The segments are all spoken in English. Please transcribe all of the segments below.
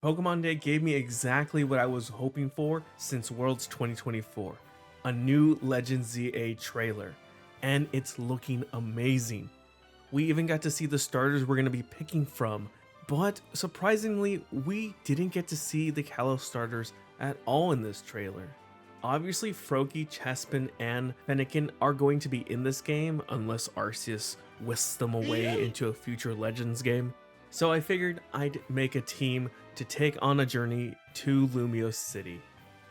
Pokemon Day gave me exactly what I was hoping for since Worlds 2024, a new Legend ZA trailer, and it's looking amazing. We even got to see the starters we're going to be picking from, but surprisingly, we didn't get to see the Kalos starters at all in this trailer. Obviously, Froakie, Chespin, and Fennekin are going to be in this game unless Arceus whisks them away into a future Legends game. So I figured I'd make a team to take on a journey to Lumiose City.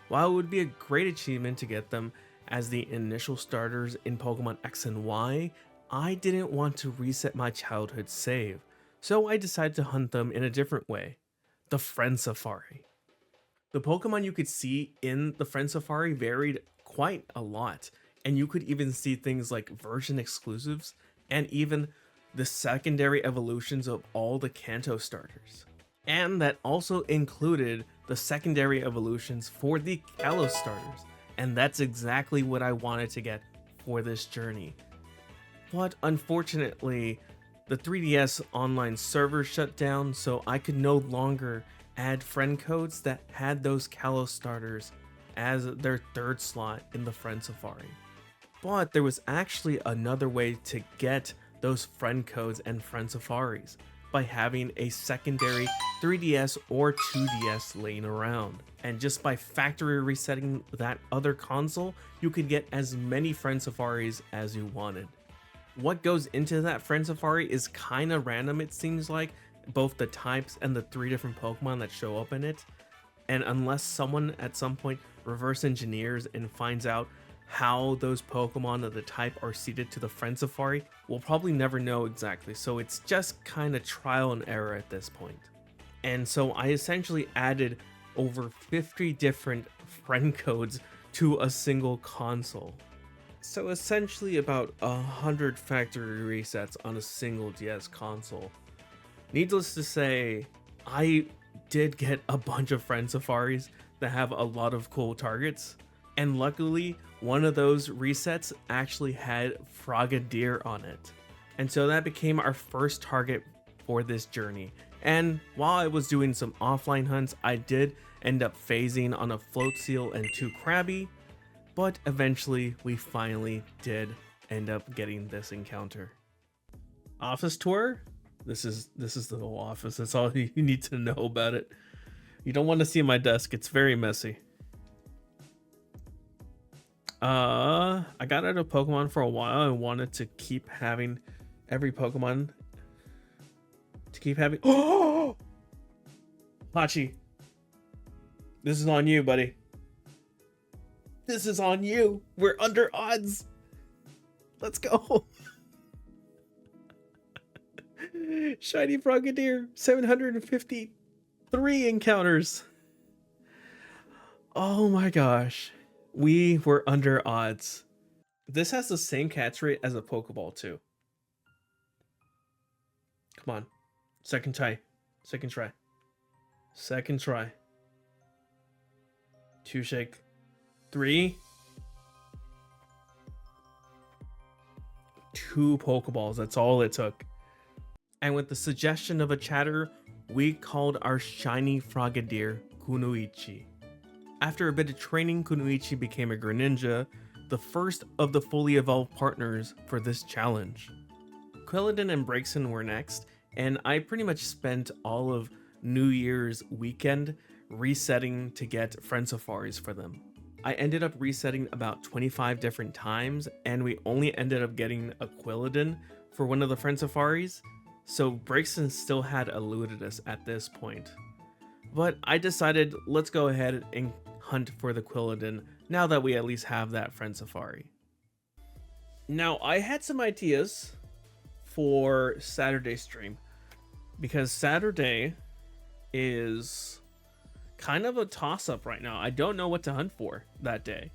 While it would be a great achievement to get them as the initial starters in Pokemon X and Y, I didn't want to reset my childhood save, so I decided to hunt them in a different way, the Friend Safari. The Pokemon you could see in the Friend Safari varied quite a lot, and you could even see things like version exclusives and even the secondary evolutions of all the Kanto starters. And that also included the secondary evolutions for the Kalos starters, and that's exactly what I wanted to get for this journey. But unfortunately, the 3DS online server shut down, so I could no longer add friend codes that had those Kalos starters as their third slot in the Friend Safari. But there was actually another way to get those friend codes and Friend Safaris by having a secondary 3DS or 2DS laying around. And just by factory resetting that other console, you could get as many Friend Safaris as you wanted. What goes into that Friend Safari is kinda random, it seems like, both the types and the 3 different Pokemon that show up in it. And unless someone at some point reverse engineers and finds out how those Pokemon of the type are seeded to the Friend Safari, we'll probably never know exactly, so it's just kind of trial and error at this point. And so I essentially added over 50 different friend codes to a single console. So essentially about 100 factory resets on a single DS console. Needless to say, I did get a bunch of Friend Safaris that have a lot of cool targets, and luckily one of those resets actually had Frogadier on it. And so that became our first target for this journey. And while I was doing some offline hunts, I did end up phasing on a Float Seal and 2 Krabby, but eventually we finally did end up getting this encounter. Office tour? This is the whole office. That's all you need to know about it. You don't want to see my desk. It's very messy. I got out of Pokemon for a while. I wanted to keep having every Pokemon Oh! Hachi. This is on you, buddy. This is on you. We're under odds. Let's go. Shiny Frogadier, 753 encounters. Oh my gosh. We were under odds. This has the same catch rate as a Pokeball too. Come on. Second try. Second try. Second try. 2 shake. 3. 2 Pokeballs. That's all it took. And with the suggestion of a chatter, we called our shiny Frogadier Kunoichi. After a bit of training, Kunoichi became a Greninja, the first of the fully evolved partners for this challenge. Quilladin and Braixen were next, and I pretty much spent all of New Year's weekend resetting to get Friend Safaris for them. I ended up resetting about 25 different times, and we only ended up getting a Quilladin for one of the Friend Safaris, so Braixen still had eluded us at this point. But I decided let's go ahead and hunt for the Quilladin now that we at least have that Friend Safari. Now I had some ideas for Saturday's stream, because Saturday is kind of a toss-up right now. I don't know what to hunt for that day.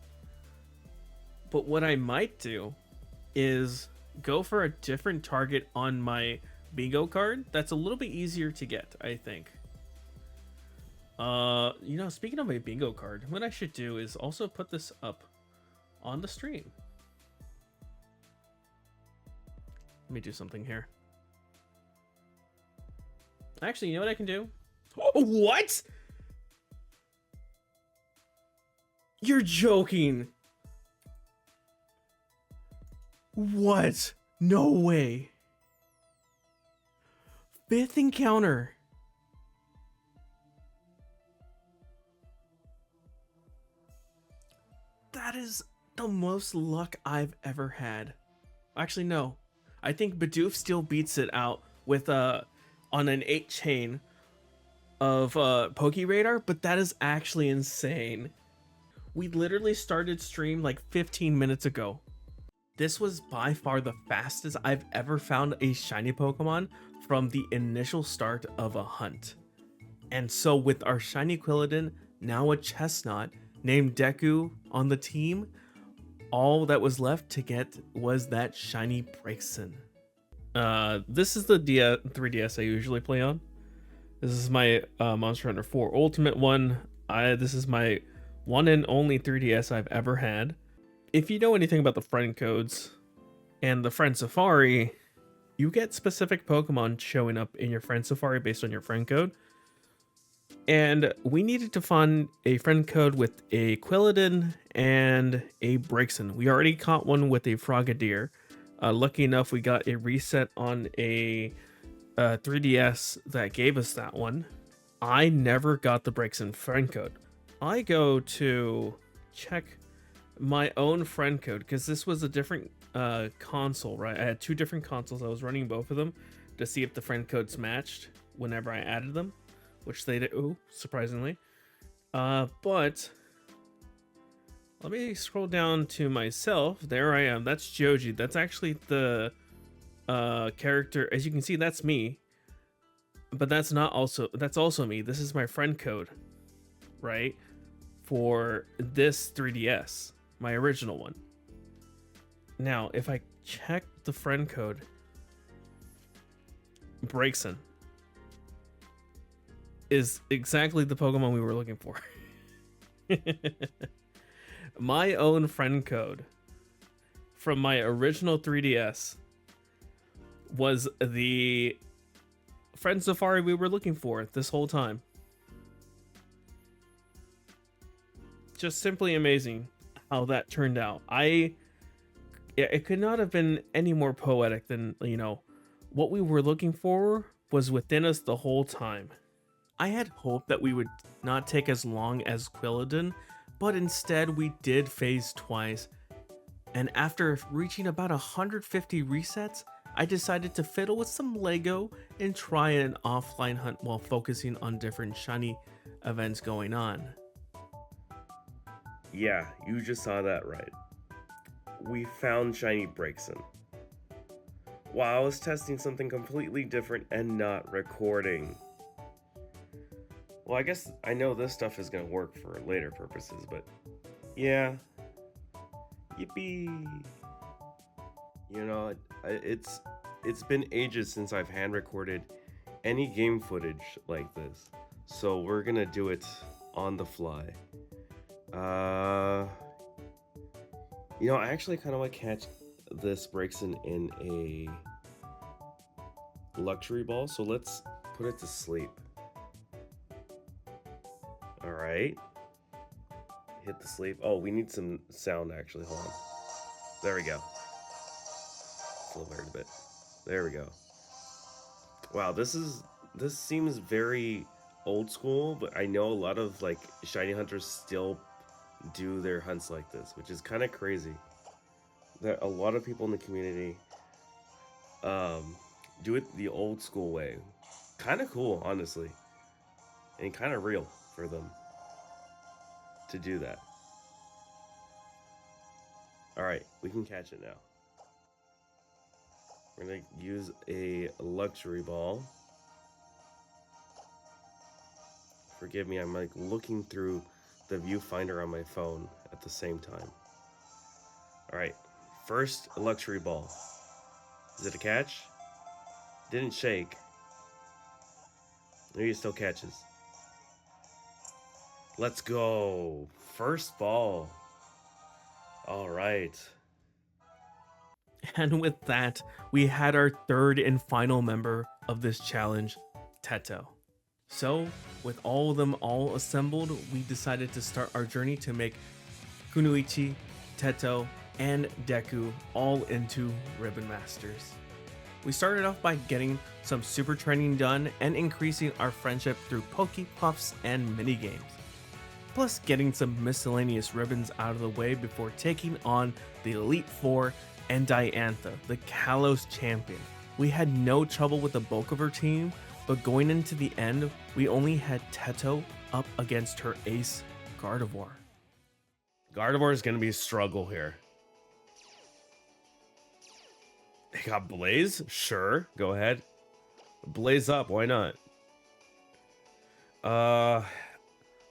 But what I might do is go for a different target on my bingo card that's a little bit easier to get, I think. You know, speaking of my bingo card, what I should do is also put this up on the stream. Let me do something here. Actually, you know what I can do? Oh, what? You're joking. What? No way. 5th encounter. That is the most luck I've ever had. Actually, no. I think Bidoof still beats it out with on an 8 chain of Pokeradar, but that is actually insane. We literally started stream like 15 minutes ago. This was by far the fastest I've ever found a shiny Pokemon from the initial start of a hunt. And so with our shiny Quilladin, now a Chestnut, named Deku on the team, all that was left to get was that shiny Braixen. This is the 3DS I usually play on. This is my Monster Hunter 4 Ultimate one. This is my one and only 3DS I've ever had. If you know anything about the friend codes and the friend safari, you get specific Pokemon showing up in your friend safari based on your friend code. And we needed to find a friend code with a Quilladin and a Braixen. We already caught one with a Frogadier. Lucky enough, we got a reset on a 3DS that gave us that one. I never got the Braixen friend code. I go to check my own friend code because this was a different console, right? I had 2 different consoles. I was running both of them to see if the friend codes matched whenever I added them, which they do, surprisingly. But let me scroll down to myself. There I am. That's Joji. That's actually the character. As you can see, that's me. But that's also me. This is my friend code, right? For this 3DS, my original one. Now, if I check the friend code, Braixen is exactly the Pokemon we were looking for. My own friend code from my original 3DS was the friend safari we were looking for this whole time. Just simply amazing how that turned out. It could not have been any more poetic than, you know, what we were looking for was within us the whole time. I had hoped that we would not take as long as Quilladin, but instead we did phase twice. And after reaching about 150 resets, I decided to fiddle with some Lego and try an offline hunt while focusing on different shiny events going on. Yeah, you just saw that right. We found shiny Braixen. While I was testing something completely different and not recording. Well, I guess I know this stuff is gonna work for later purposes, but yeah. Yippee! You know, it's been ages since I've hand recorded any game footage like this, so we're gonna do it on the fly. You know, I actually kind of want to catch this Braixen in a luxury ball, so let's put it to sleep. All right, hit the sleep. Oh, we need some sound actually. Hold on. There we go. Silvered a bit. There we go. Wow, this seems very old school, but I know a lot of like shiny hunters still do their hunts like this, which is kind of crazy. That a lot of people in the community do it the old school way. Kind of cool, honestly, and kind of real for them to do that. All right, we can catch it now. We're gonna use a luxury ball. Forgive me, I'm like looking through the viewfinder on my phone at the same time. All right, first luxury ball. Is it a catch? Didn't shake. Maybe it still catches. Let's go. First ball. All right. And with that, we had our third and final member of this challenge, Teto. So, with all of them all assembled, we decided to start our journey to make Kunoichi, Teto, and Deku all into Ribbon Masters. We started off by getting some super training done and increasing our friendship through Pokepuffs and minigames. Plus getting some miscellaneous ribbons out of the way before taking on the Elite Four and Diantha, the Kalos champion. We had no trouble with the bulk of her team, but going into the end, we only had Teto up against her ace, Gardevoir. Gardevoir is going to be a struggle here. They got Blaze? Sure, go ahead. Blaze up, why not?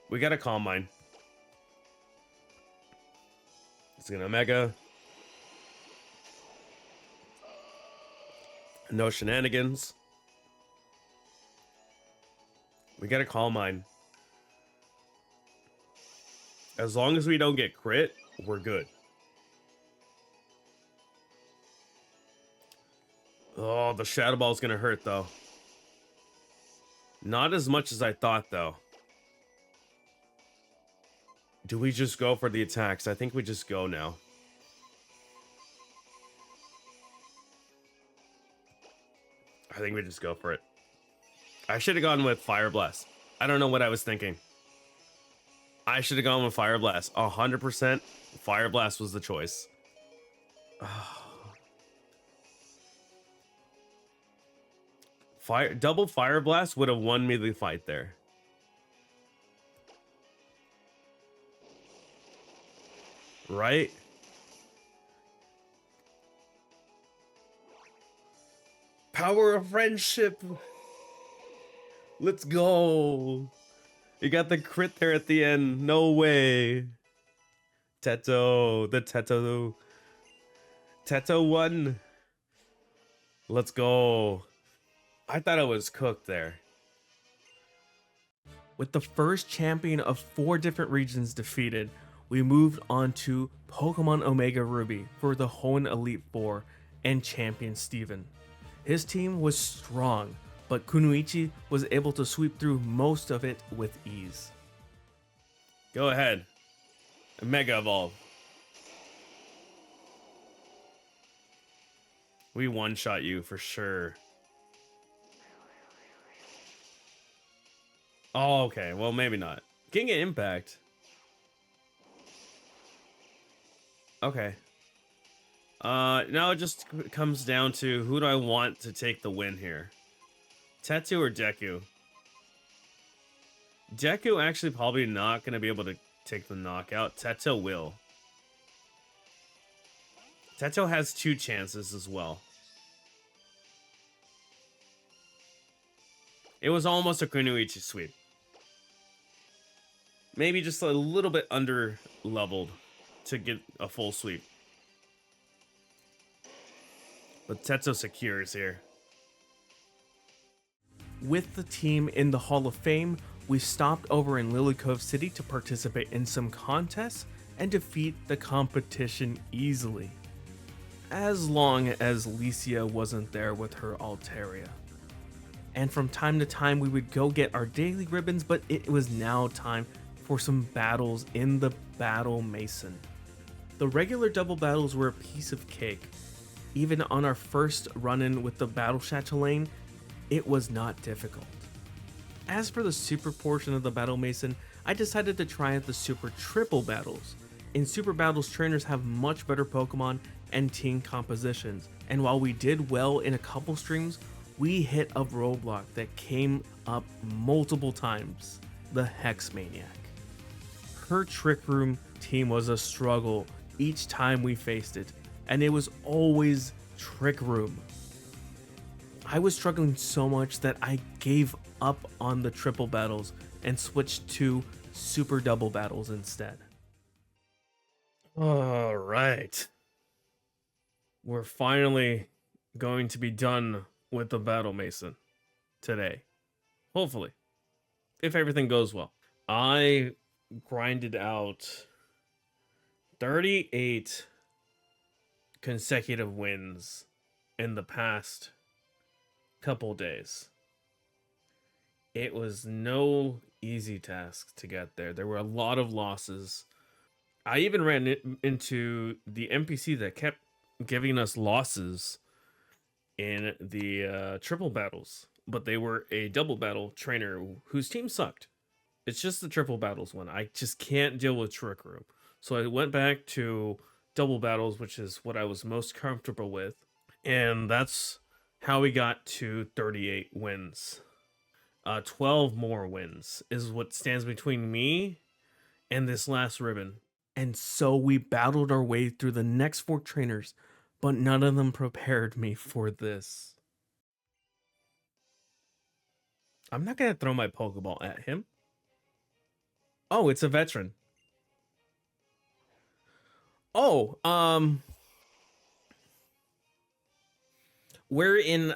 We got a Calm Mind. It's gonna Mega. No shenanigans. We got a Calm Mind. As long as we don't get crit, we're good. Oh, the Shadow Ball is gonna hurt though. Not as much as I thought though. Do we just go for the attacks? I think we just go now. I think we just go for it. I should have gone with Fire Blast. I don't know what I was thinking. I should have gone with Fire Blast. 100% Fire Blast was the choice. Double Fire Blast would have won me the fight there. Right? Power of friendship. Let's go. You got the crit there at the end. No way. Teto. The Teto. Teto won. Let's go. I thought I was cooked there. With the first champion of 4 different regions defeated, we moved on to Pokemon Omega Ruby for the Hoenn Elite Four and champion Steven. His team was strong, but Kunoichi was able to sweep through most of it with ease. Go ahead. Mega Evolve. We one-shot you for sure. Oh, okay. Well, maybe not. King of Impact. Okay. Now it just comes down to who do I want to take the win here? Tetu or Deku? Deku actually probably not going to be able to take the knockout. Teto will. Teto has 2 chances as well. It was almost a Kunoichi sweep. Maybe just a little bit under leveled to get a full sweep. But Teto secures here. With the team in the Hall of Fame, we stopped over in Lily Cove City to participate in some contests and defeat the competition easily. As long as Licia wasn't there with her Altaria. And from time to time we would go get our daily ribbons, but it was now time for some battles in the Battle Maison. The regular double battles were a piece of cake. Even on our first run-in with the Battle Chatelaine, it was not difficult. As for the super portion of the Battle Maison, I decided to try out the super triple battles. In super battles, trainers have much better Pokemon and team compositions, and while we did well in a couple streams, we hit a roadblock that came up multiple times: the Hex Maniac. Her Trick Room team was a struggle each time we faced it, and it was always Trick Room. I was struggling so much that I gave up on the triple battles and switched to super double battles instead. All right. We're finally going to be done with the Battle Maison today. Hopefully. If everything goes well. I grinded out 38 consecutive wins in the past couple days. It was no easy task to get there. There were a lot of losses. I even ran into the NPC that kept giving us losses in the triple battles, but they were a double battle trainer whose team sucked. It's just the triple battles one. I just can't deal with Trick Room. So I went back to double battles, which is what I was most comfortable with. And that's how we got to 38 wins. 12 more wins is what stands between me and this last ribbon. And so we battled our way through the next 4 trainers, but none of them prepared me for this. I'm not going to throw my Pokeball at him. Oh, it's a veteran. Oh, we're in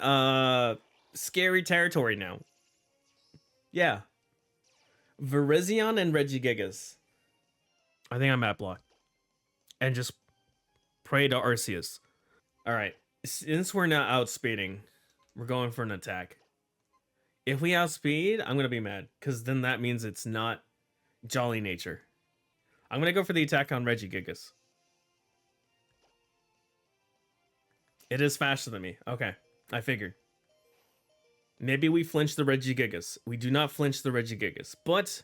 scary territory now. Yeah. Virizion and Regigigas. I think I'm at block. And just pray to Arceus. Alright. Since we're not outspeeding, we're going for an attack. If we outspeed, I'm going to be mad. Because then that means it's not Jolly Nature. I'm going to go for the attack on Regigigas. It is faster than me. Okay. I figured. Maybe we flinch the Regigigas. We do not flinch the Regigigas. But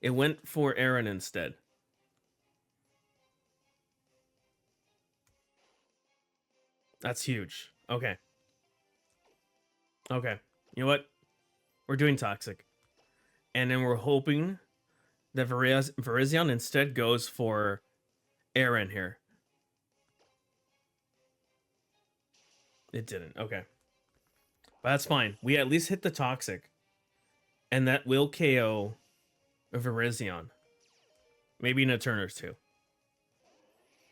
it went for Aaron instead. That's huge. Okay. Okay. You know what? We're doing Toxic. And then we're hoping that Virizion instead goes for Aaron here. It didn't. Okay. But that's fine. We at least hit the Toxic. And that will KO Virizion. Maybe in a turn or two.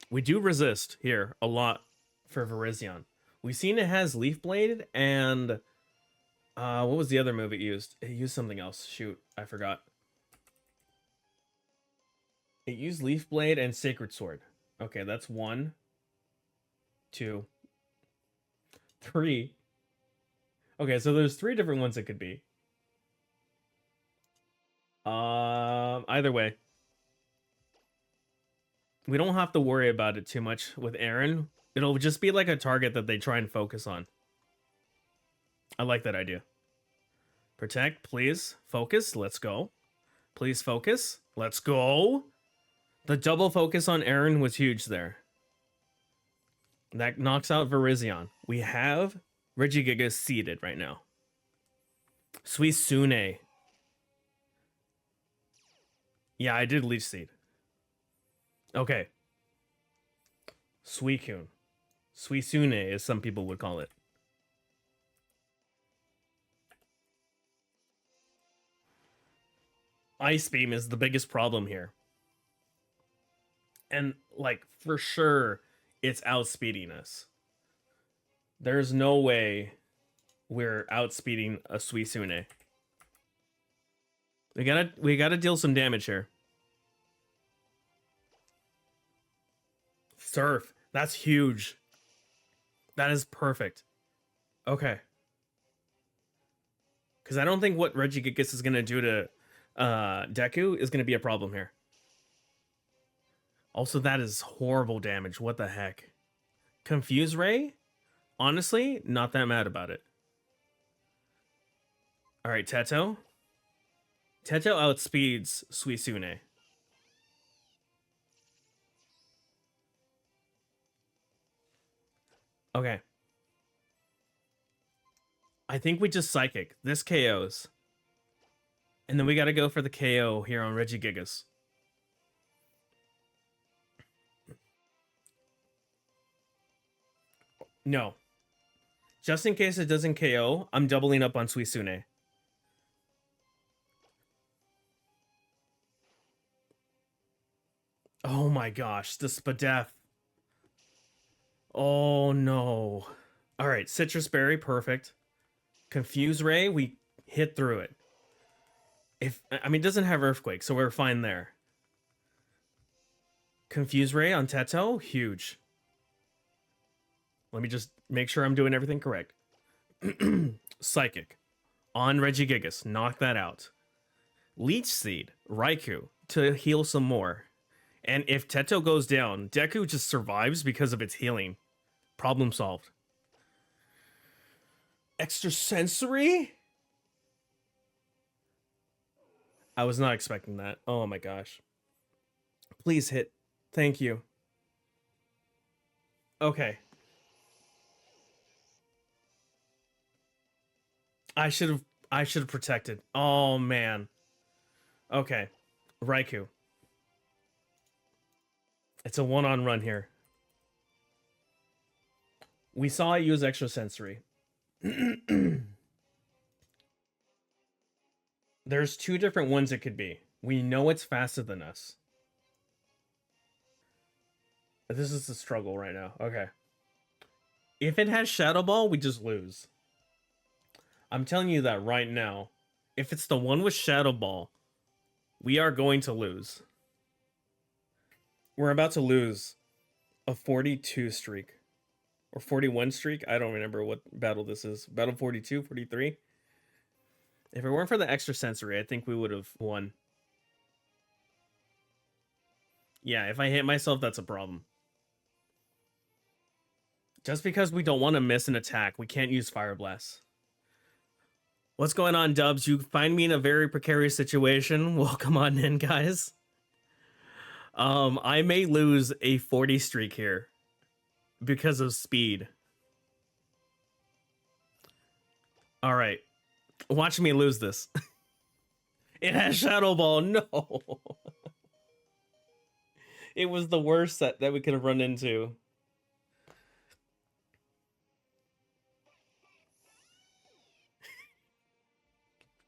We do resist here a lot for Virizion. We've seen it has Leaf Blade and what was the other move it used? It used something else. Shoot, I forgot. It used Leaf Blade and Sacred Sword. Okay, that's 1, 2, 3. Okay, so there's 3 different ones it could be. Either way. We don't have to worry about it too much with Aaron. It'll just be like a target that they try and focus on. I like that idea. Protect, please. Focus, let's go. Please focus, let's go. The double focus on Aaron was huge there. That knocks out Virizion. We have Regigigas seated right now. Suisune. Yeah, I did Leech Seed. Okay. Suicune. Suisune, as some people would call it. Ice Beam is the biggest problem here. And, like, for sure, it's outspeeding us. There's no way we're outspeeding a Suisune. We gotta deal some damage here. Surf. That's huge. That is perfect. Okay. Because I don't think what Regigigas is going to do to Deku is going to be a problem here. Also, that is horrible damage. What the heck? Confuse Ray? Honestly, not that mad about it. Alright, Teto. Teto outspeeds Suisune. Okay. I think we just Psychic. This KOs. And then we gotta go for the KO here on Regigigas. No. Just in case it doesn't KO, I'm doubling up on Suisune. Oh my gosh, the Spadef. Oh no. Alright, Citrus Berry, perfect. Confuse Ray, we hit through it. I mean, it doesn't have Earthquake, so we're fine there. Confuse Ray on Teto, huge. Let me just make sure I'm doing everything correct. Psychic On Regigigas, knock that out. Leech Seed, Raikou, to heal some more. And if Teto goes down, Deku just survives because of its healing. Problem solved. Extrasensory? I was not expecting that. Oh my gosh. Please hit. Thank you. Okay. I should have protected. Oh man. Okay. Raikou. It's a one-on run here. We saw it use extrasensory. There's two different ones it could be. We know it's faster than us. This is the struggle right now. Okay. If it has Shadow Ball, we just lose. I'm telling you that right now. If it's the one with Shadow Ball, we are going to lose. We're about to lose a 42 streak. Or 41 streak. I don't remember what battle this is. Battle 42, 43. If it weren't for the extrasensory, I think we would have won. Yeah, if I hit myself, that's a problem. Just because we don't want to miss an attack, we can't use Fire Blast. What's going on, Dubs? You find me in a very precarious situation. Welcome on in, guys. I may lose a 40 streak here because of speed. All right. Watch me lose this. It has Shadow Ball. No. It was the worst set that we could have run into.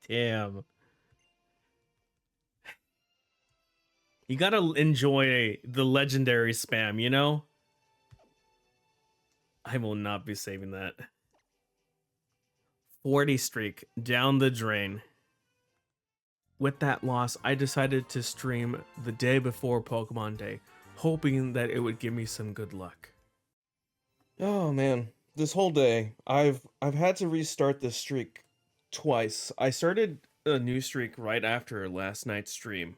Damn. You gotta enjoy the legendary spam, you know? I will not be saving that. 40 streak down the drain. With that loss, I decided to stream the day before Pokemon Day, hoping that it would give me some good luck. Oh man, this whole day, I've had to restart this streak twice. I started a new streak right after last night's stream.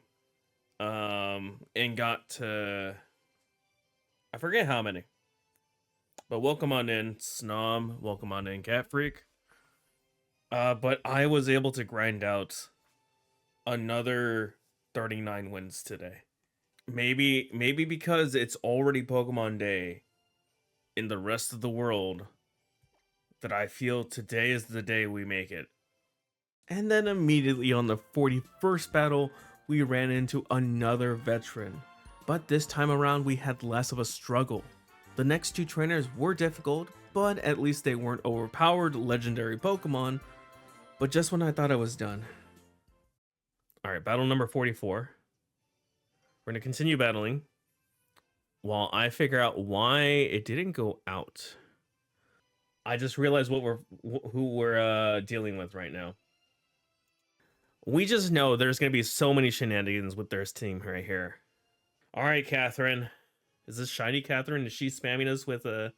And got to, I forget how many. But welcome on in, Snom. Welcome on in, Cat Freak. But I was able to grind out another 39 wins today. Maybe because it's already Pokemon Day in the rest of the world that I feel today is the day we make it. And then immediately on the 41st battle, we ran into another veteran. But this time around, we had less of a struggle. The next two trainers were difficult, but at least they weren't overpowered legendary Pokemon. But just when I thought I was done. Alright, battle number 44. We're going to continue battling while I figure out why it didn't go out. I just realized who we're dealing with right now. We just know there's going to be so many shenanigans with their team right here. All right, Catherine. Is this Shiny Catherine? Is she spamming us with a...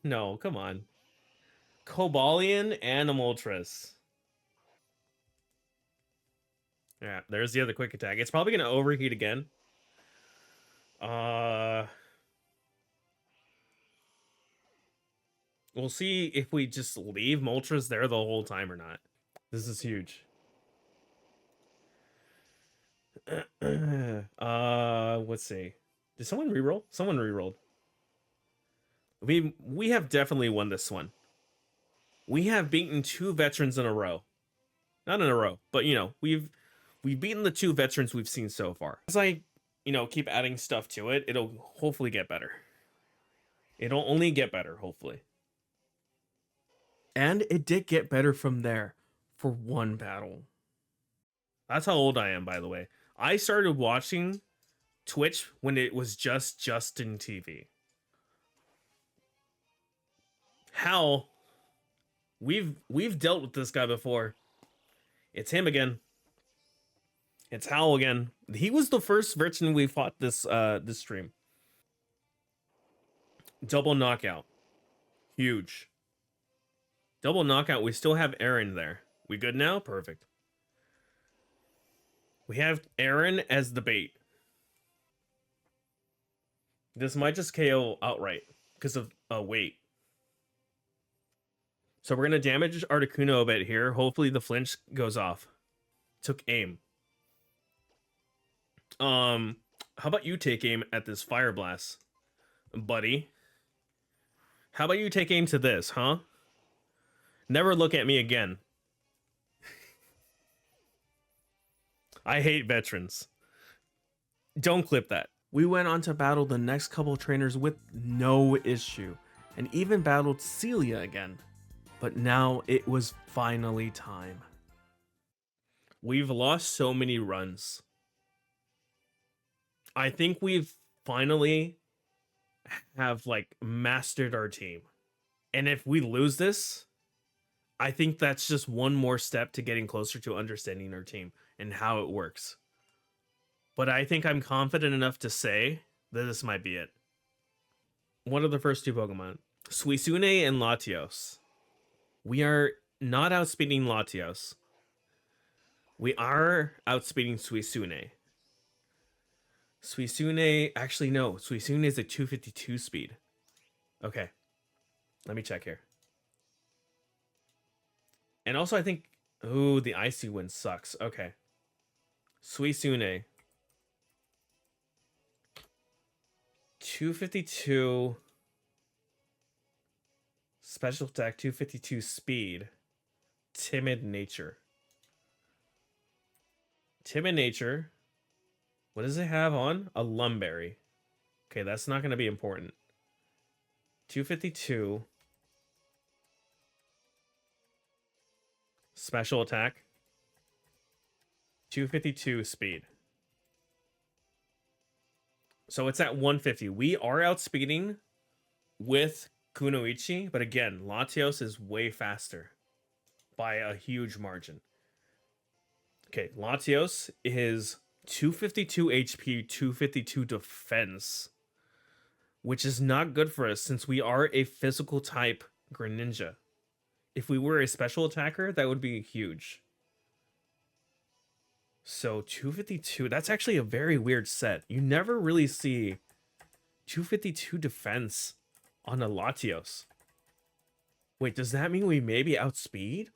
No, come on. Cobalion and a Moltres. Yeah, there's the other quick attack. It's probably going to overheat again. We'll see if we just leave Moltres there the whole time or not. This is huge. Let's see. Did someone reroll? Someone rerolled. We have definitely won this one. We have beaten two veterans in a row. Not in a row, but you know, we've beaten the two veterans we've seen so far. As I, keep adding stuff to it, it'll hopefully get better. It'll only get better, hopefully. And it did get better from there for one battle. That's how old I am, by the way. I started watching Twitch when it was just Justin TV. Hal, we've dealt with this guy before. It's him again. It's Hal again. He was the first veteran we fought this stream. Double knockout. Huge. Double knockout. We still have Aaron there. We good now? Perfect. We have Aaron as the bait. This might just KO outright because of weight. So we're going to damage Articuno a bit here. Hopefully the flinch goes off. Took aim. How about you take aim at this Fire Blast, buddy? How about you take aim to this, huh? Never look at me again. I hate veterans. Don't clip that. We went on to battle the next couple trainers with no issue, and even battled Celia again. But now it was finally time. We've lost so many runs. I think we've finally have like mastered our team. And if we lose this, I think that's just one more step to getting closer to understanding our team and how it works. But I think I'm confident enough to say that this might be it. What are the first two Pokemon? Suisune and Latios. We are not outspeeding Latios. We are outspeeding Suisune. Suisune, actually no, Suisune is a 252 speed. Okay, let me check here. And also I think, ooh, the Icy Wind sucks. Okay. Suisune. 252 special attack, 252 speed, timid nature. Timid nature. What does it have on? A Lumberry. Okay, that's not going to be important. 252 special attack, 252 speed. So it's at 150. We are outspeeding with Kunoichi, but again, Latios is way faster by a huge margin. Okay, Latios is 252 HP, 252 defense, which is not good for us since we are a physical type Greninja. If we were a special attacker, that would be huge. So 252, that's actually a very weird set. You never really see 252 defense on a Latios. Wait, does that mean we maybe outspeed?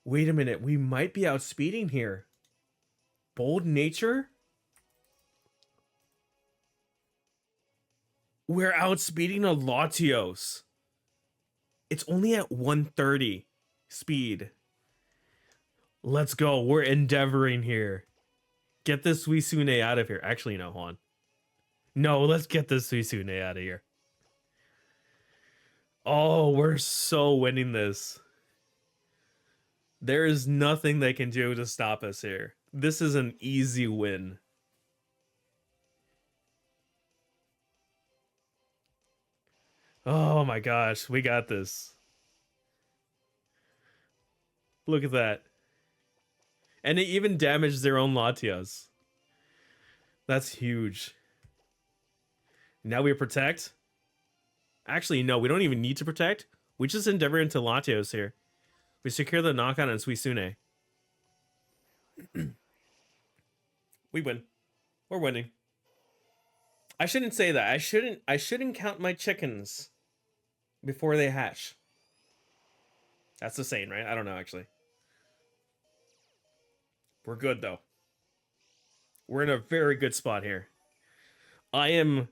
Wait a minute, we might be outspeeding here. Bold nature? We're outspeeding a Latios. It's only at 130 speed. Let's go. We're endeavoring here. Get this Suisune out of here. Actually, no, hold on. No, let's get this Suisune out of here. Oh, we're so winning this. There is nothing they can do to stop us here. This is an easy win. Oh my gosh, we got this. Look at that. And it even damaged their own Latias. That's huge. Now we protect. Actually, no, we don't even need to protect. We just endeavor into Latios here. We secure the knockout on Suisune. We win. We're winning. I shouldn't say that. I shouldn't count my chickens before they hatch. That's the saying, right? I don't know, actually. We're good, though. We're in a very good spot here. I am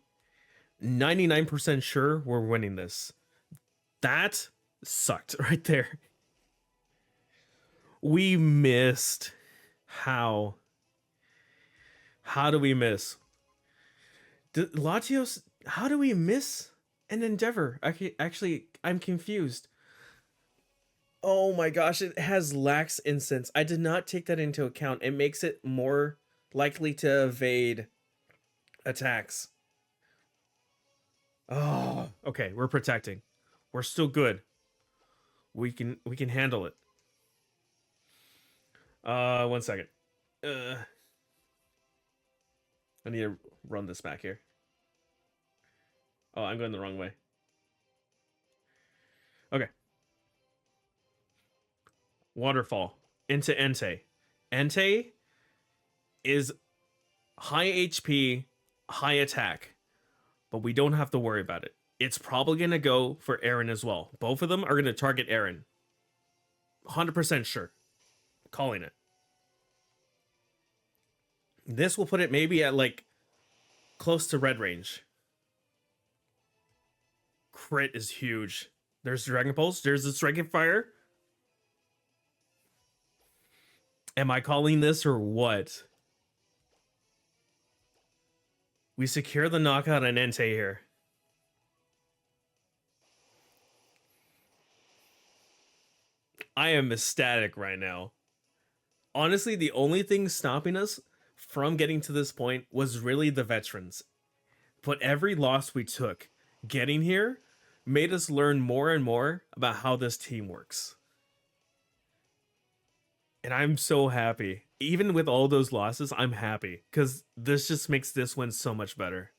99% sure we're winning this. That sucked right there. We missed. How? How do we miss? Latios, how do we miss an endeavor? Actually, I'm confused. Oh my gosh, it has lax instance. I did not take that into account. It makes it more likely to evade attacks. Oh, okay, we're protecting. We're still good. We can handle it. 1 second. I need to run this back here. Oh, I'm going the wrong way. Okay. Waterfall into Entei. Entei is high HP, high attack, but we don't have to worry about it. It's probably going to go for Aaron as well. Both of them are going to target Aaron. 100% sure. Calling it. This will put it maybe at like close to red range. Crit is huge. There's Dragon Pulse. There's the Striking Fire. Am I calling this or what? We secure the knockout on Entei here. I am ecstatic right now. Honestly, the only thing stopping us from getting to this point was really the veterans. But every loss we took getting here made us learn more and more about how this team works. And I'm so happy. Even with all those losses, I'm happy because this just makes this one so much better.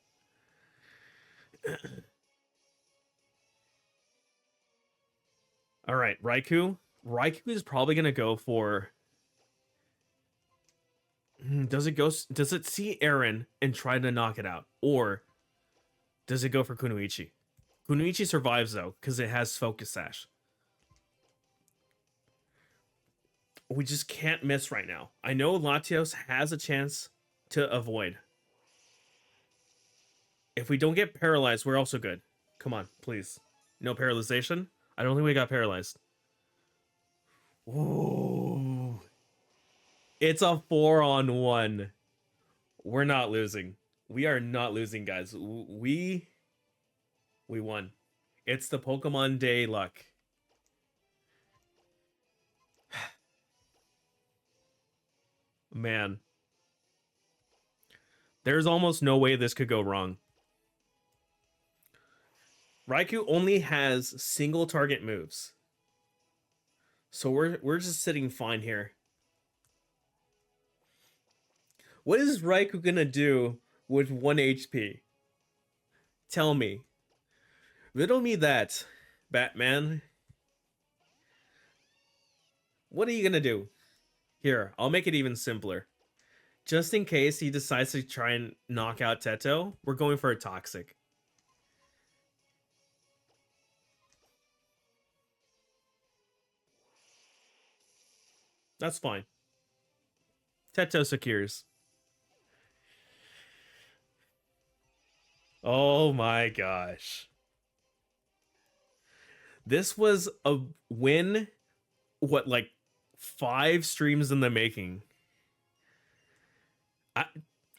All right, Raikou. Raikou is probably going to go for... Does it see Aaron and try to knock it out? Or does it go for Kunoichi? Kunoichi survives though, because it has Focus Sash. We just can't miss right now. I know Latios has a chance to avoid. If we don't get paralyzed, we're also good. Come on, please. No paralyzation? I don't think we got paralyzed. Ooh. It's a 4-on-1. We're not losing. We are not losing, guys. We won. It's the Pokemon Day luck. Man. There's almost no way this could go wrong. Raikou only has single target moves. So we're just sitting fine here. What is Raikou gonna do with 1 HP? Tell me. Riddle me that, Batman. What are you gonna do? Here, I'll make it even simpler. Just in case he decides to try and knock out Teto, we're going for a Toxic. That's fine. Teto secures. Oh my gosh. This was a win, what, like 5 streams in the making.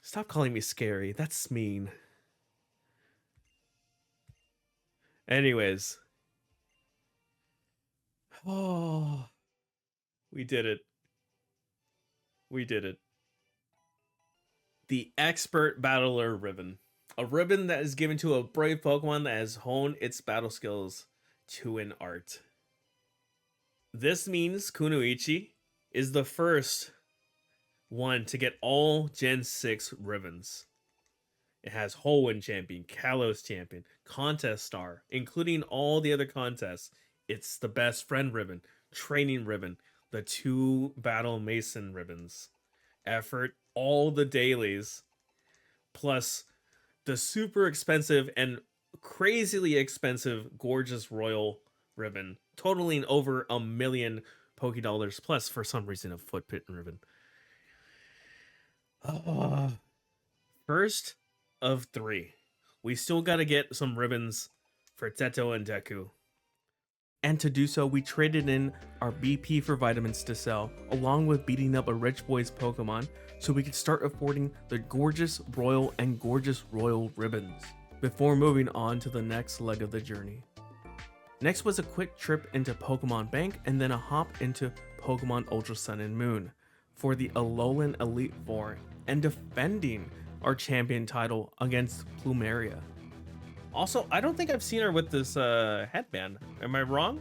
Stop calling me scary. That's mean. Anyways. Oh, we did it. We did it. The Expert Battler Ribbon. A ribbon that is given to a brave Pokemon that has honed its battle skills to an art. This means Kunoichi is the first one to get all Gen 6 ribbons. It has Hoenn Champion, Kalos Champion, Contest Star, including all the other contests. It's the Best Friend ribbon, Training ribbon, the 2 Battle Maison ribbons, Effort, all the dailies, plus the super expensive and crazily expensive Gorgeous Royal ribbon, totaling over $1 million Pokédollars, plus for some reason a Footpit ribbon. First of 3. We still gotta get some ribbons for Teto and Deku. And to do so, we traded in our BP for vitamins to sell, along with beating up a rich boy's Pokemon, so we could start affording the Gorgeous Royal and Gorgeous Royal ribbons, before moving on to the next leg of the journey. Next was a quick trip into Pokemon Bank, and then a hop into Pokemon Ultra Sun and Moon for the Alolan Elite Four, and defending our champion title against Plumeria. Also, I don't think I've seen her with this headband. Am I wrong?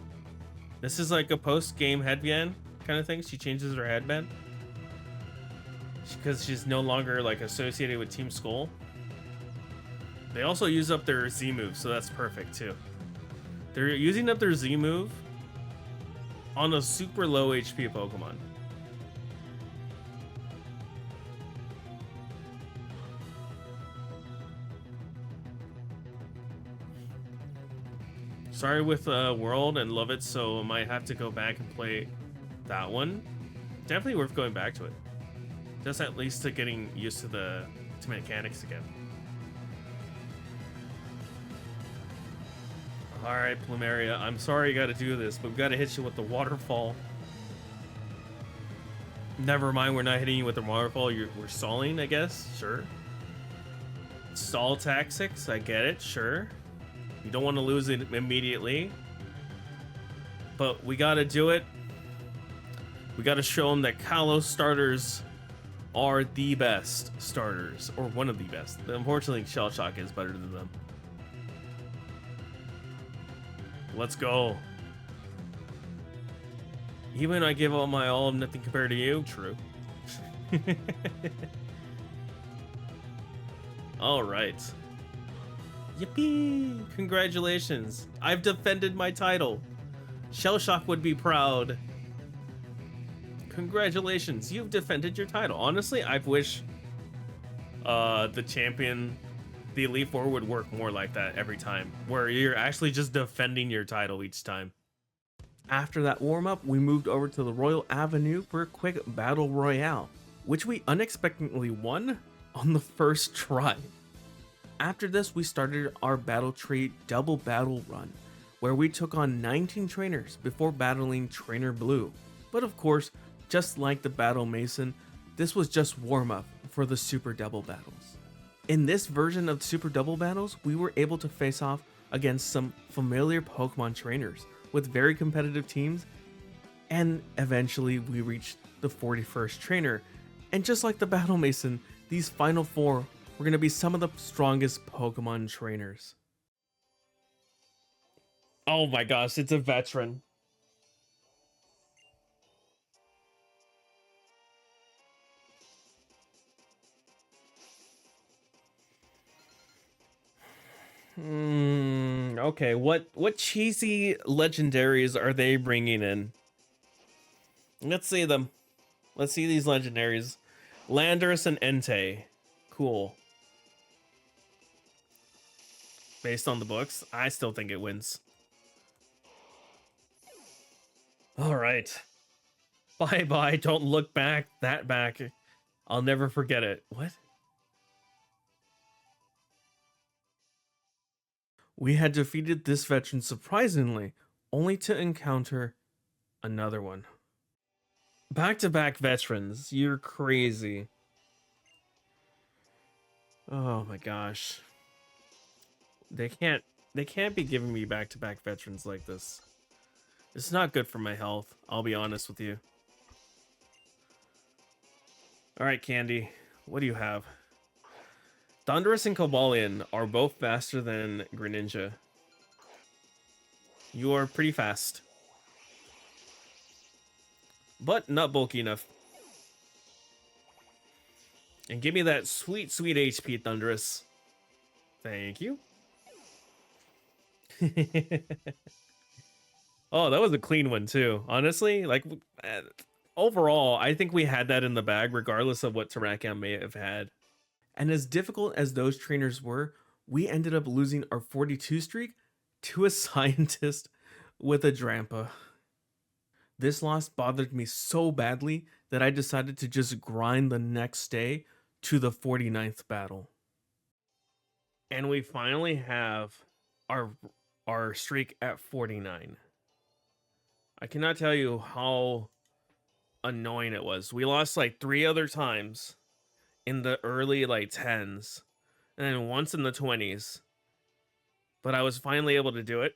This is like a post-game headband kind of thing. She changes her headband because she's no longer like associated with Team Skull. They also use up their Z moves, so that's perfect too. They're using up their Z move on a super low HP Pokemon. Sorry with World and love it, so I might have to go back and play that one. Definitely worth going back to it. Just at least to getting used to the mechanics again. Alright, Plumeria, I'm sorry you gotta do this, but we gotta hit you with the waterfall. Never mind, we're not hitting you with the waterfall, we're stalling, I guess? Sure. Stall tactics, I get it, sure. You don't want to lose it immediately. But we gotta do it. We gotta show them that Kalos starters are the best starters, or one of the best. Unfortunately, Shell Shock is better than them. Let's go. Even I give all my all, nothing compared to you. True. All right. Yippee! Congratulations. I've defended my title. Shellshock would be proud. Congratulations, you've defended your title. Honestly, I wish the champion, the Elite Four would work more like that every time, where you're actually just defending your title each time. After that warm-up, we moved over to the Royal Avenue for a quick Battle Royale, which we unexpectedly won on the first try. After this, we started our Battle Tree double battle run, where we took on 19 trainers before battling Trainer Blue. But of course, just like the Battle Maison, this was just warm-up for the Super Double Battles. In this version of Super Double Battles, we were able to face off against some familiar Pokemon trainers with very competitive teams, and eventually we reached the 41st trainer. And just like the Battle Maison, these final four were going to be some of the strongest Pokemon trainers. Oh my gosh, it's a veteran. Okay, what cheesy legendaries are they bringing in? Let's see them. Let's see these legendaries. Landorus and Entei. Cool. Based on the books, I still think it wins. All right. Bye-bye, don't look back, that back. I'll never forget it. What? We had defeated this veteran surprisingly, only to encounter another one. Back-to-back veterans, you're crazy. Oh my gosh. They can't be giving me back-to-back veterans like this. It's not good for my health, I'll be honest with you. Alright, Candy, what do you have? Thundurus and Cobalion are both faster than Greninja. You are pretty fast. But not bulky enough. And give me that sweet, sweet HP, Thundurus. Thank you. Oh, that was a clean one too. Honestly, like overall, I think we had that in the bag regardless of what Terrakion may have had. And as difficult as those trainers were, we ended up losing our 42 streak to a scientist with a Drampa. This loss bothered me so badly that I decided to just grind the next day to the 49th battle. And we finally have our streak at 49. I cannot tell you how annoying it was. We lost like 3 other times in the early like 10s and then once in the 20s. But I was finally able to do it.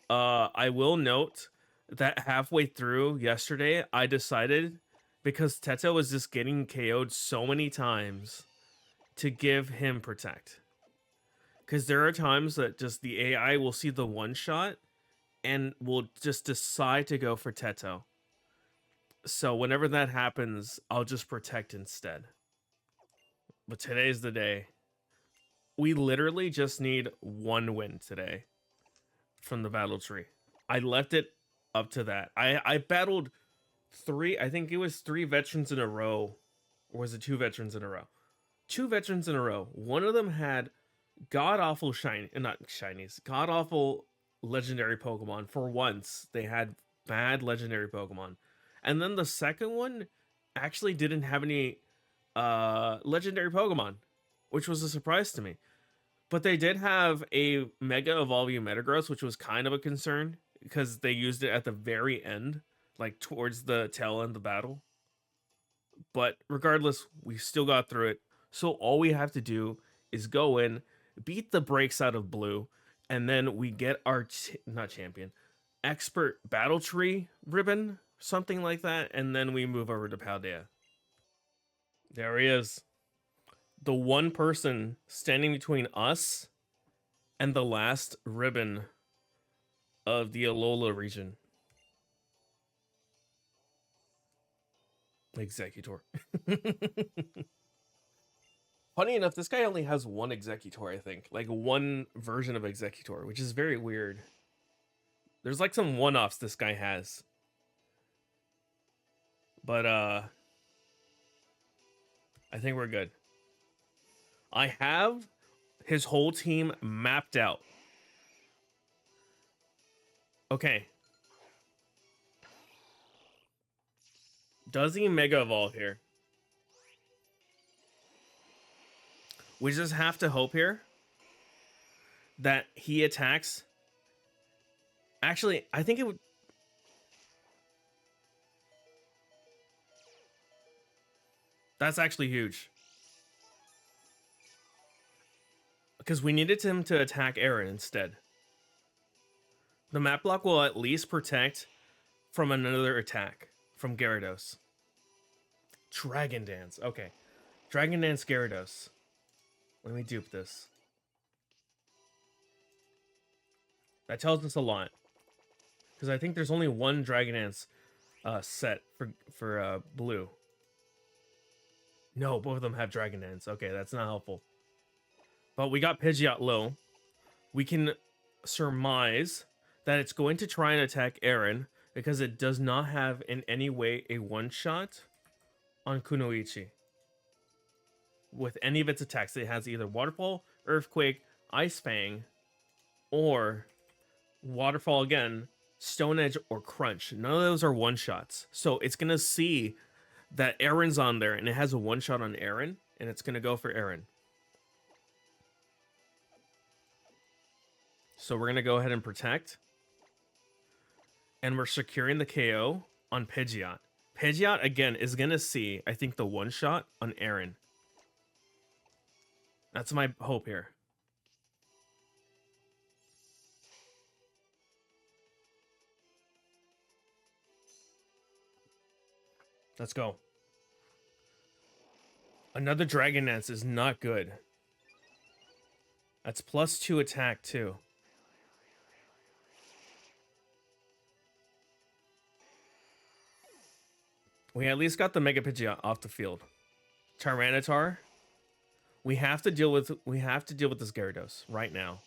I will note that halfway through yesterday, I decided, because Teto was just getting KO'd so many times, to give him Protect. Because there are times that just the AI will see the one shot and will just decide to go for Teto. So whenever that happens, I'll just Protect instead. But today's the day. We literally just need one win today from the battle tree. I left it up to that. I battled three, I think it was 3 veterans in a row. Or was it 2 veterans in a row? 2 veterans in a row. One of them had god awful shiny, not shinies, god awful legendary Pokemon. For once, they had bad legendary Pokemon. And then the second one actually didn't have any legendary Pokemon, which was a surprise to me. But they did have a Mega Evolving Metagross, which was kind of a concern because they used it at the very end, like towards the tail end of the battle. But regardless, we still got through it. So all we have to do is go in, beat the brakes out of blue, and then we get our not champion, expert battle tree ribbon, something like that, and then we move over to Paldea. There he is. The one person standing between us and the last ribbon of the Alola region. Executor. Funny enough, this guy only has one Executor, I think. Like one version of Executor, which is very weird. There's like some one-offs this guy has. But I think we're good. I have his whole team mapped out. Okay. Does he Mega Evolve here? We just have to hope here that he attacks. Actually, I think it would. That's actually huge. Because we needed him to attack Aaron instead. The map block will at least protect from another attack from Gyarados. Dragon Dance. Okay. Dragon Dance Gyarados. Let me dupe this. That tells us a lot. Because I think there's only one Dragon Dance set for blue. No, both of them have Dragon Dance. Okay, that's not helpful. But we got Pidgeot low. We can surmise that it's going to try and attack Aaron because it does not have in any way a one-shot on Kunoichi. With any of its attacks, it has either Waterfall, Earthquake, Ice Fang, or Waterfall again, Stone Edge, or Crunch. None of those are one-shots. So it's going to see that Aaron's on there, and it has a one-shot on Aaron, and it's going to go for Aaron. So we're going to go ahead and protect. And we're securing the KO on Pidgeot. Pidgeot, again, is going to see, I think, the one-shot on Aaron. That's my hope here. Let's go. Another Dragon Dance is not good. That's +2 attack, too. We at least got the Mega Pidgeot off the field. Tyranitar. We have to deal with this Gyarados right now.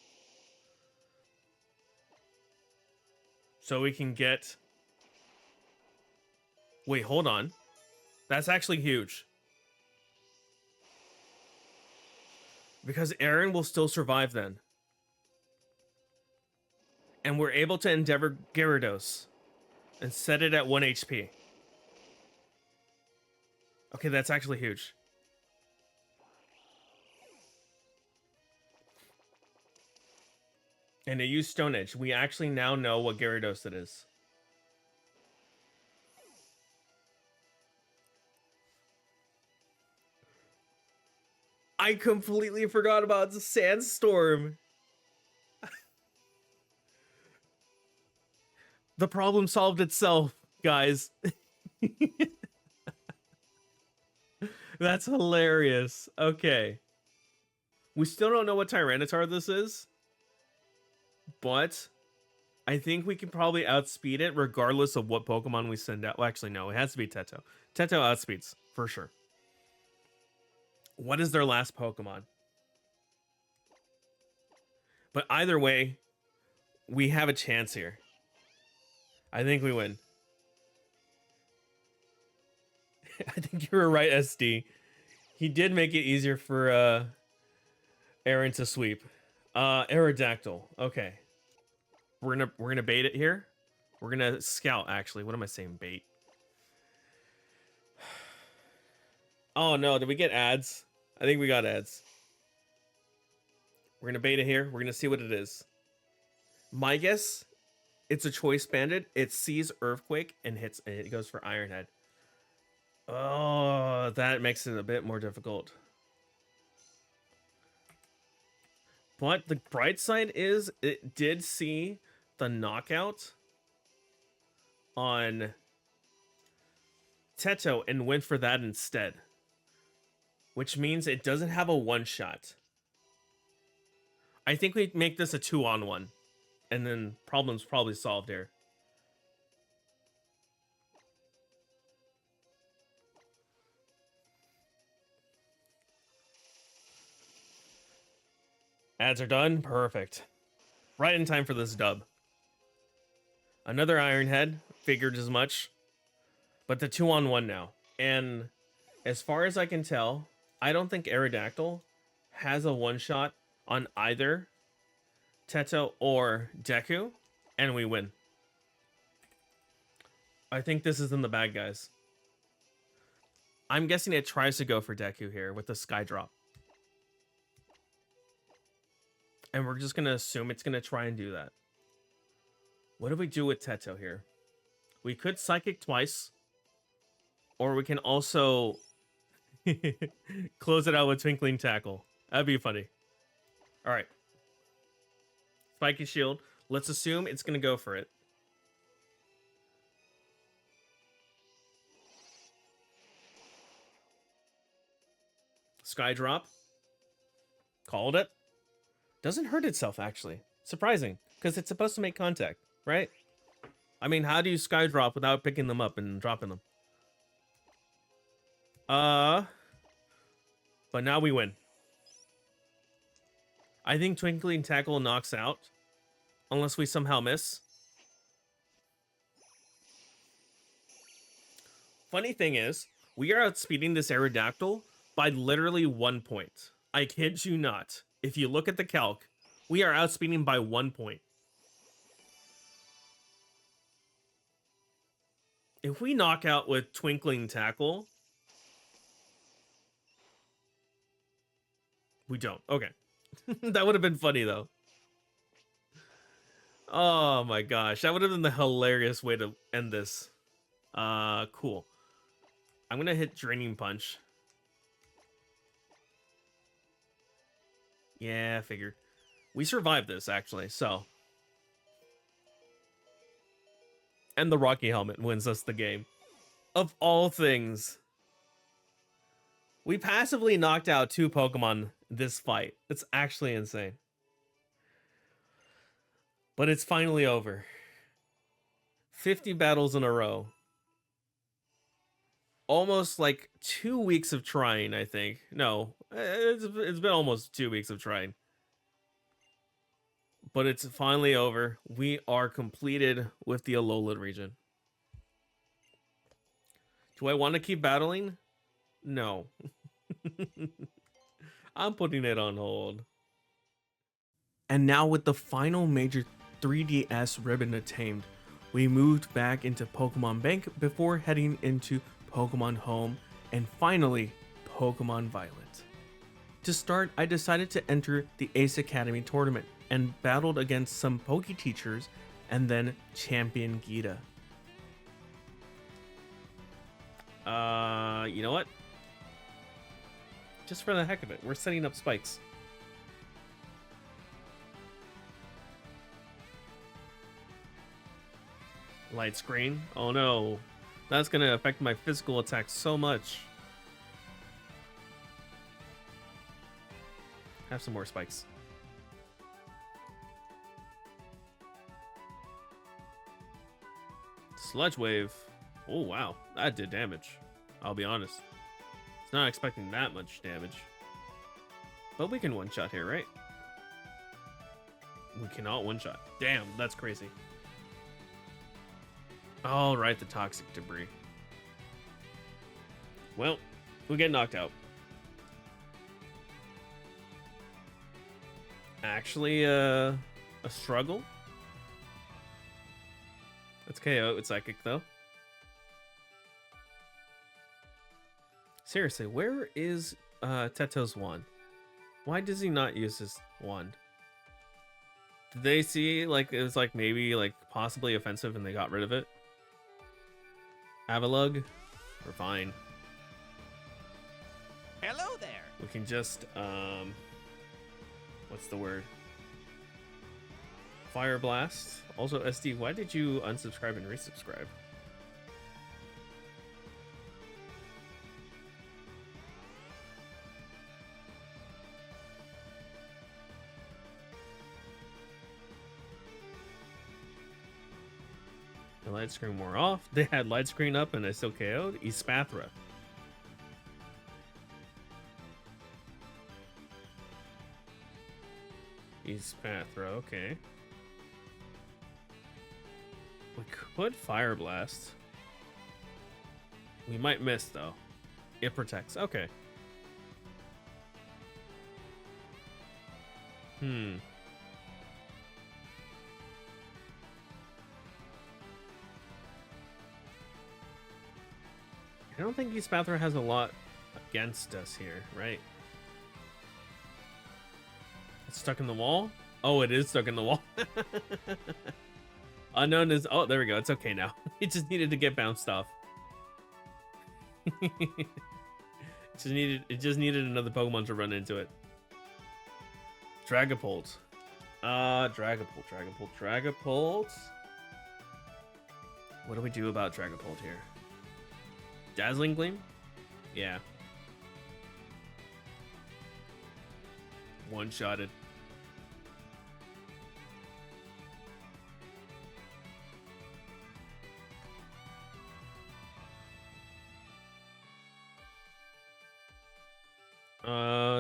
So we can get. Wait, hold on. That's actually huge. Because Aaron will still survive then. And we're able to Endeavor Gyarados and set it at 1 HP. Okay, that's actually huge. And they use Stone Edge. We actually now know what Gyarados it is. I completely forgot about the Sandstorm. The problem solved itself, guys. That's hilarious. Okay. We still don't know what Tyranitar this is. But I think we can probably outspeed it regardless of what Pokemon we send out. Well, actually, no. It has to be Teto. Teto outspeeds, for sure. What is their last Pokemon? But either way, we have a chance here. I think we win. I think you were right, SD. He did make it easier for Aaron to sweep. Aerodactyl. Okay. We're gonna bait it here. We're gonna scout, actually. What am I saying? Bait. Oh no, did we get ads? I think we got ads. We're gonna bait it here. We're gonna see what it is. My guess, it's a choice bandit. It sees Earthquake and hits. It goes for Iron Head. Oh, that makes it a bit more difficult. But the bright side is it did see the knockout on Teto and went for that instead. Which means it doesn't have a one-shot. I think we make this a 2-on-1. And then problem's probably solved here. Ads are done. Perfect. Right in time for this dub. Another Iron Head. Figured as much. But the 2-on-1 now. And as far as I can tell, I don't think Aerodactyl has a one-shot on either Teto or Deku. And we win. I think this is in the bag, guys. I'm guessing it tries to go for Deku here with the Sky Drop. And we're just going to assume it's going to try and do that. What do we do with Teto here? We could Psychic twice. Or we can also close it out with Twinkling Tackle. That'd be funny. Alright. Spiky Shield. Let's assume it's going to go for it. Sky Drop. Called it. Doesn't hurt itself, actually. Surprising, because it's supposed to make contact, right? I mean, how do you Sky Drop without picking them up and dropping them? But now we win. I think Twinkling Tackle knocks out, unless we somehow miss. Funny thing is, we are outspeeding this Aerodactyl by literally 1 point. I kid you not. If you look at the calc, we are outspeeding by 1 point. If we knock out with Twinkling Tackle... We don't. Okay. That would have been funny, though. Oh my gosh. That would have been the hilarious way to end this. Cool. I'm going to hit Draining Punch. Yeah, figured. We survived this, actually, so. And the Rocky Helmet wins us the game. Of all things. We passively knocked out 2 Pokemon this fight. It's actually insane. But it's finally over. 50 battles in a row. Almost like 2 weeks of trying, I think. No, it's been almost 2 weeks of trying. But it's finally over. We are completed with the Alola region. Do I want to keep battling? No. I'm putting it on hold. And now with the final major 3DS ribbon attained, we moved back into Pokemon Bank before heading into Pokemon Home and finally Pokemon Violet. To start, I decided to enter the Ace Academy tournament and battled against some Poke teachers and then Champion Gita. You know what? Just for the heck of it, we're setting up spikes. Light screen? Oh no. That's gonna affect my physical attack so much. Have some more spikes. Sludge Wave. Oh wow, that did damage. I'll be honest. It's not expecting that much damage. But we can one-shot here, right? We cannot one-shot. Damn, that's crazy. All right, the toxic debris. Well, we get knocked out. Actually, a struggle. It's KO. It's psychic though. Seriously, where is Teto's wand? Why does he not use his wand? Did they see like it was like maybe like possibly offensive and they got rid of it? Avalug, we're fine. Hello there. We can just what's the word? Fire Blast. Also, SD, why did you unsubscribe and resubscribe? The light screen wore off. They had light screen up and I still KO'd. Espathra. Espathra, okay. We could Fire Blast. We might miss though. It protects. Okay. I don't think Espathra has a lot against us here, right? It's stuck in the wall? Oh, it is stuck in the wall. Unknown is... Oh, there we go. It's okay now. It just needed to get bounced off. It just needed another Pokemon to run into it. Dragapult. Dragapult. What do we do about Dragapult here? Dazzling Gleam? Yeah. One-shotted.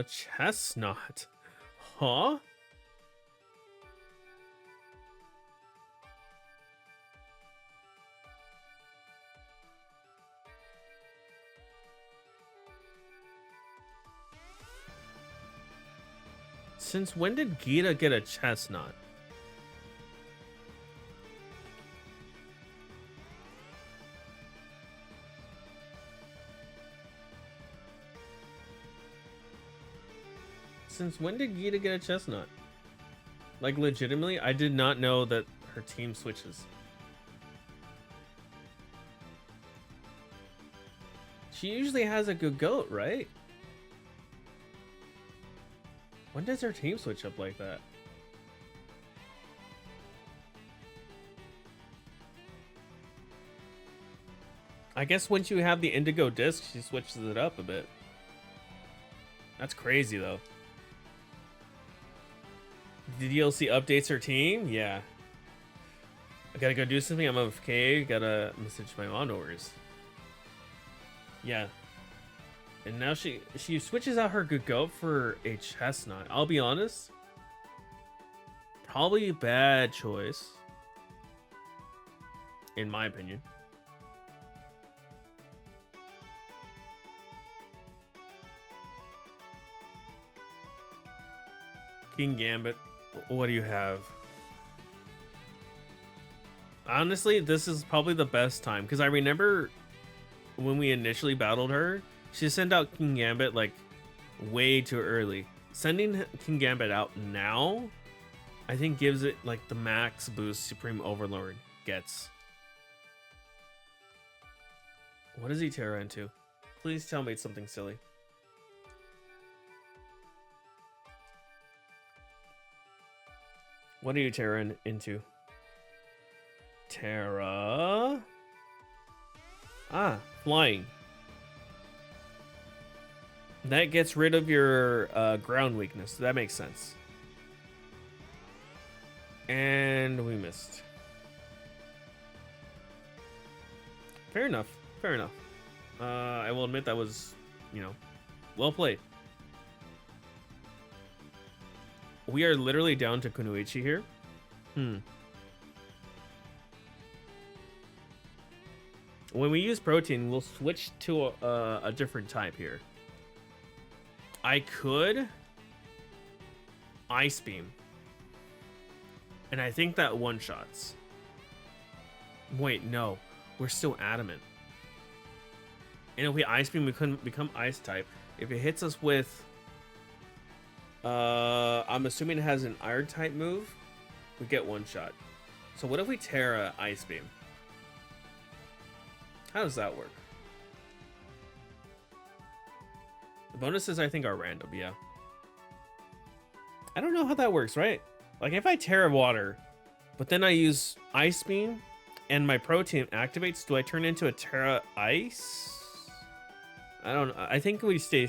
Chestnut. Huh? Since when did Gita get a chestnut? Since when did Gita get a chestnut? Like, legitimately, I did not know that her team switches. She usually has a good goat, right? When does her team switch up like that? I guess once you have the indigo disc, she switches it up a bit. That's crazy, though. The DLC updates her team? Yeah. I gotta go do something. I'm AFK. Gotta message my mom. No worries. Yeah. And now she switches out her good goat for a chestnut. I'll be honest. Probably a bad choice. In my opinion. King Gambit. What do you have? Honestly, this is probably the best time because I remember when we initially battled her, she sent out King Gambit like way too early. Sending King Gambit out now, I think gives it like the max boost Supreme Overlord gets. What does he Terra into? Please tell me it's something silly. What are you Terra into? Terra. Ah, flying. That gets rid of your ground weakness. That makes sense. And we missed. Fair enough. Fair enough. I will admit that was, well played. we are literally down to Kunoichi here. When we use protein, we'll switch to a different type here. I could Ice Beam. And I think that one-shots. Wait, no. We're still adamant. And if we Ice Beam, we couldn't become Ice type. If it hits us with... I'm assuming it has an Iron type move. We get one shot. So what if we Terra Ice Beam? How does that work? The bonuses, I think, are random, yeah. I don't know how that works, right? Like, if I Terra Water, but then I use Ice Beam, and my Protein activates, do I turn into a Terra Ice? I don't know. I think we stay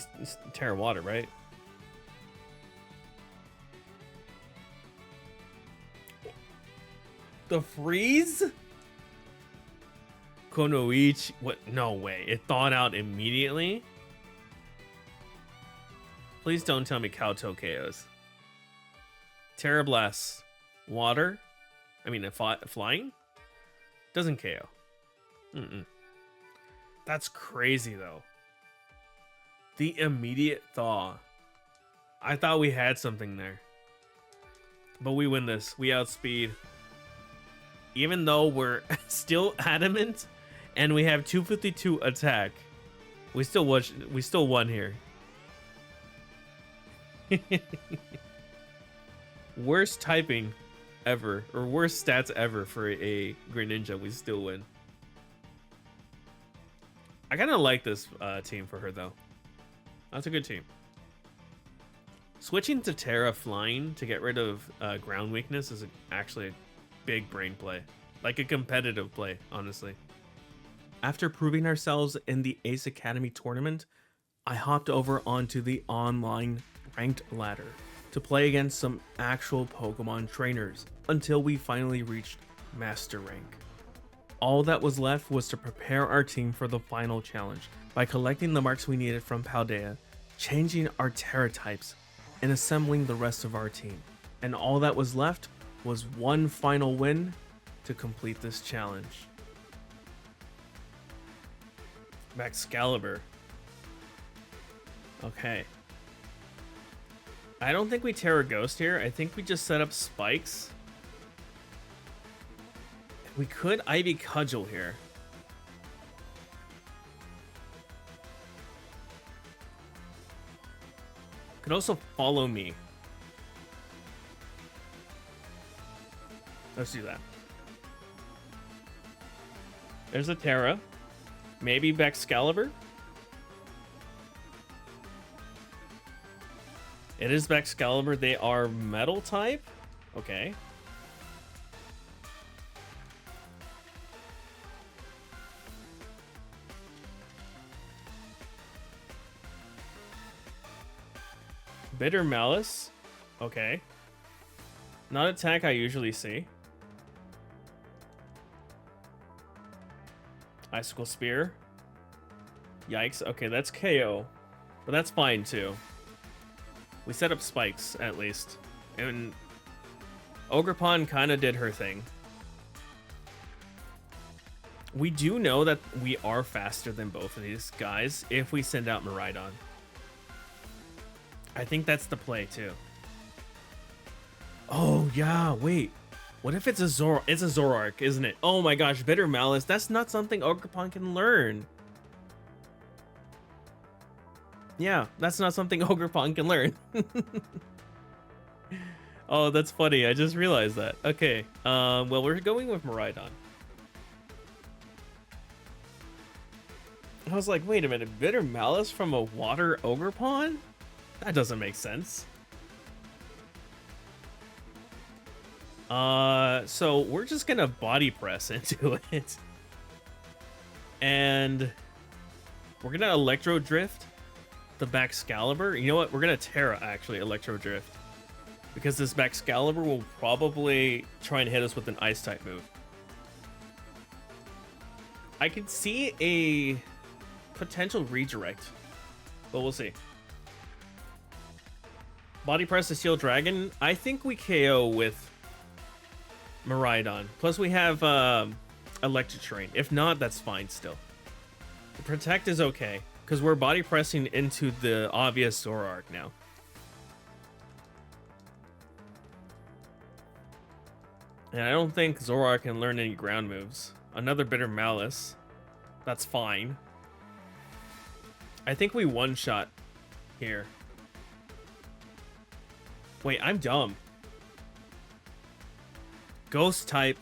Terra Water, right? The freeze? Konoichi? What? No way. It thawed out immediately? Please don't tell me Kowtow KOs. Terra Blast. Water? I mean, flying? Doesn't KO. That's crazy, though. The immediate thaw. I thought we had something there. But we win this. We outspeed. Even though we're still adamant and we have 252 attack, we still won here. Worst typing ever, or worst stats ever for a Greninja, we still win. I kind of like this team for her, though. That's a good team. Switching to Terra Flying to get rid of ground weakness is actually a big brain play. Like a competitive play, honestly. After proving ourselves in the Ace Academy tournament, I hopped over onto the online ranked ladder to play against some actual Pokemon trainers until we finally reached Master Rank. All that was left was to prepare our team for the final challenge by collecting the marks we needed from Paldea, changing our Terra types, and assembling the rest of our team. And all that was left was one final win to complete this challenge. Excalibur. Okay. I don't think we Terra Ghost here. I think we just set up spikes. We could Ivy Cudgel here. Could also follow me. Let's do that. There's a Terra. Maybe Excalibur. It is Excalibur. They are metal type. Okay. Bitter Malice. Okay. Not attack I usually see. Icicle Spear. Yikes. Okay, that's KO. But that's fine too. We set up spikes, at least. And Ogerpon kind of did her thing. We do know that we are faster than both of these guys if we send out Miraidon. I think that's the play, too. Oh, yeah, wait. What if it's a Zoroark? It's a Zoroark, isn't it? Oh my gosh, Bitter Malice. That's not something Ogerpon can learn. Yeah, that's not something Ogerpon can learn. Oh, that's funny. I just realized that. Okay, well, we're going with Miraidon. I was like, wait a minute. Bitter Malice from a water Ogerpon? That doesn't make sense. So we're just gonna body press into it. And we're gonna Electro Drift the Excalibur. You know what? We're gonna Terra, actually, Electro Drift. Because this Excalibur will probably try and hit us with an Ice-type move. I can see a potential redirect, but we'll see. Body Press the Steel Dragon. I think we KO with Miraidon. Plus we have Electric Terrain. If not, that's fine still. The Protect is okay, because we're Body Pressing into the obvious Zoroark now. And I don't think Zoroark can learn any ground moves. Another Bitter Malice. That's fine. I think we one-shot here. Wait, I'm dumb. Ghost type.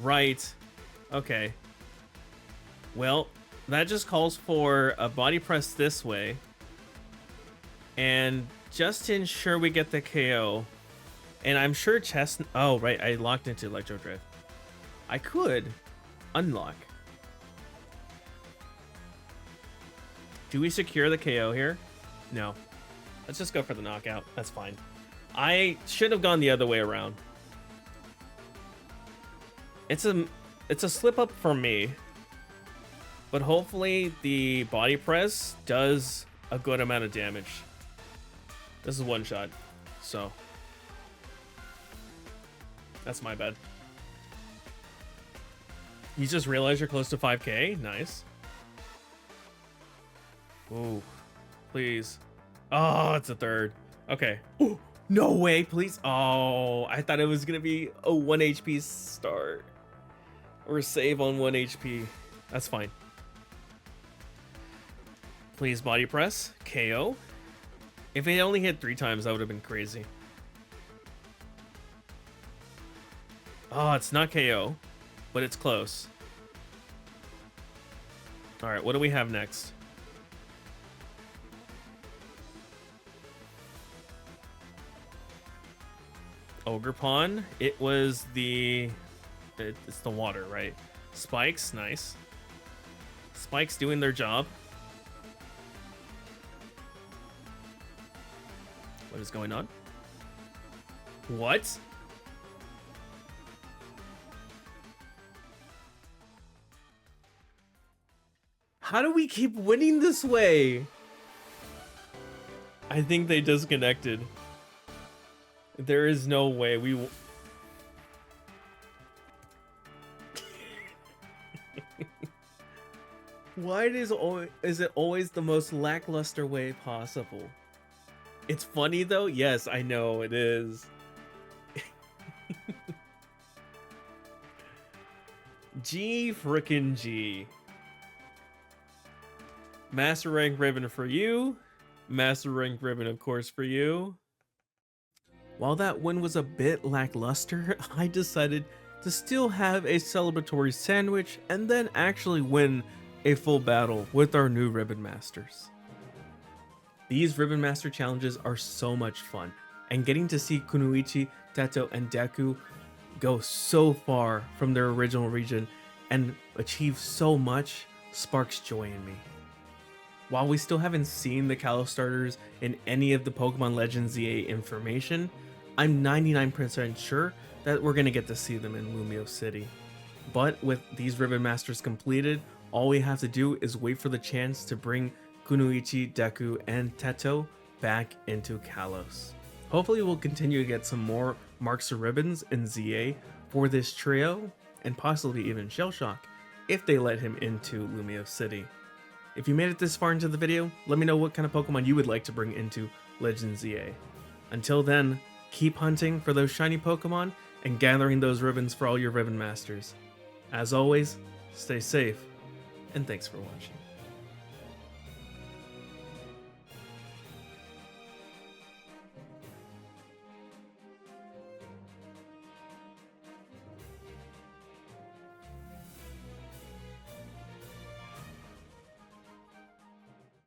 Right. Okay. Well, that just calls for a Body Press this way. And just to ensure we get the KO. And I'm sure Chest... Oh, right. I locked into Electro Drift. I could unlock. Do we secure the KO here? No. Let's just go for the knockout. That's fine. I should have gone the other way around. It's a slip up for me. But hopefully the Body Press does a good amount of damage. This is one shot. So that's my bad. You just realize you're close to 5k? Nice. Ooh, please. Oh, it's a third. Okay. Ooh, no way, please. Oh, I thought it was going to be a 1 HP start. Or save on 1 HP. That's fine. Please, Body Press. KO. If it only hit 3 times, that would have been crazy. Oh, it's not KO. But it's close. Alright, what do we have next? Ogre Pawn. It was the... It's the water, right? Spikes, nice. Spikes doing their job. What is going on? What? How do we keep winning this way? I think they disconnected. There is no way we... Why is it always the most lackluster way possible? It's funny though? Yes, I know it is. G frickin' G. Master Rank Ribbon for you. Master Rank Ribbon, of course, for you. While that win was a bit lackluster, I decided to still have a celebratory sandwich and then actually win a full battle with our new Ribbon Masters. These Ribbon Master challenges are so much fun, and getting to see Kunoichi, Teto, and Deku go so far from their original region and achieve so much sparks joy in me. While we still haven't seen the Kalos Starters in any of the Pokemon Legends ZA information, I'm 99% sure that we're going to get to see them in Lumio City. But with these Ribbon Masters completed, all we have to do is wait for the chance to bring Kunoichi, Deku, and Teto back into Kalos. Hopefully we'll continue to get some more Marks of Ribbons in ZA for this trio, and possibly even Shellshock, if they let him into Lumio City. If you made it this far into the video, let me know what kind of Pokemon you would like to bring into Legends ZA. Until then, keep hunting for those shiny Pokemon and gathering those ribbons for all your Ribbon Masters. As always, stay safe, and thanks for watching.